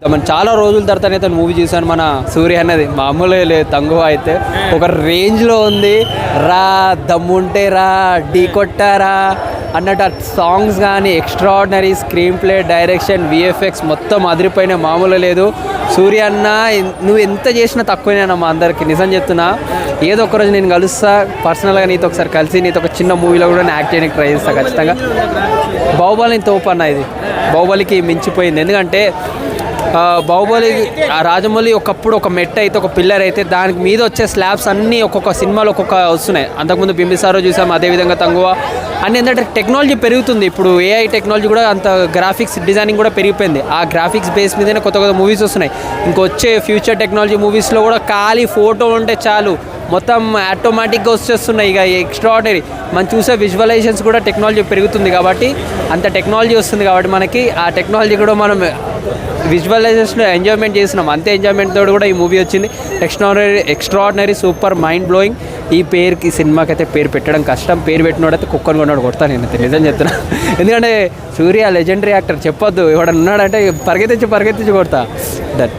మనం చాలా రోజుల తర్వాత అయితే మూవీ చూసాను. మన సూర్య అన్నది మామూలుగా లేదు, తంగువ అయితే ఒక రేంజ్లో ఉంది. రా దమ్ముంటే రా ఢీ కొట్టారా అన్నట్టు ఆ సాంగ్స్ కానీ extraordinary screen play, direction, VFX మొత్తం అదిరిపోయిన మామూలు లేదు. సూర్య అన్న నువ్వు ఎంత చేసినా తక్కువనేనమ్మా అందరికి, నిజం చెప్తున్నా. ఏదో ఒకరోజు నేను కలుస్తా పర్సనల్గా, నీతో ఒకసారి కలిసి నీతో ఒక చిన్న మూవీలో కూడా నేను యాక్ట్ చేయడానికి ట్రై చేస్తాను ఖచ్చితంగా. బాహుబలిని తోపన్న, ఇది బాహుబలికి మించిపోయింది. ఎందుకంటే బాహుబలి రాజమౌళి ఒకప్పుడు ఒక మెట్ అయితే, ఒక పిల్లర్ అయితే, దానికి మీద వచ్చే స్లాబ్స్ అన్నీ ఒక్కొక్క సినిమాలో ఒక్కొక్క వస్తున్నాయి. అంతకుముందు బింబిసారో చూసాం, అదేవిధంగా తంగువ అన్నీ. ఏంటంటే టెక్నాలజీ పెరుగుతుంది, ఇప్పుడు ఏఐ టెక్నాలజీ కూడా అంత గ్రాఫిక్స్ డిజైనింగ్ కూడా పెరిగిపోయింది. ఆ గ్రాఫిక్స్ బేస్ మీదనే కొత్త కొత్త మూవీస్ వస్తున్నాయి. ఇంకొచ్చే ఫ్యూచర్ టెక్నాలజీ మూవీస్లో కూడా ఖాళీ ఫోటో ఉంటే చాలు మొత్తం ఆటోమేటిక్గా వచ్చేస్తున్నాయి. ఇక ఎక్స్ట్రాడినరీ మనం చూసే విజువలైజేషన్స్ కూడా టెక్నాలజీ పెరుగుతుంది కాబట్టి, అంత టెక్నాలజీ వస్తుంది కాబట్టి మనకి ఆ టెక్నాలజీ కూడా మనం విజువలైజేషన్ ఎంజాయ్మెంట్ చేసినాం. అంతే ఎంజాయ్మెంట్ తోడు కూడా ఈ మూవీ వచ్చింది. Extraordinary super mind blowing. ఈ పేరుకి సినిమాకి అయితే పేరు పెట్టడం కష్టం. పేరు పెట్టినోడైతే కుక్కను కొన్నాడు కొడతాను నేనైతే, నిజం చెప్తున్నా. ఎందుకంటే సూర్య లెజెండరీ యాక్టర్, చెప్పొద్దు ఎవడన్నా ఉన్నాడంటే పరిగెత్తించి కొడతా. దట్.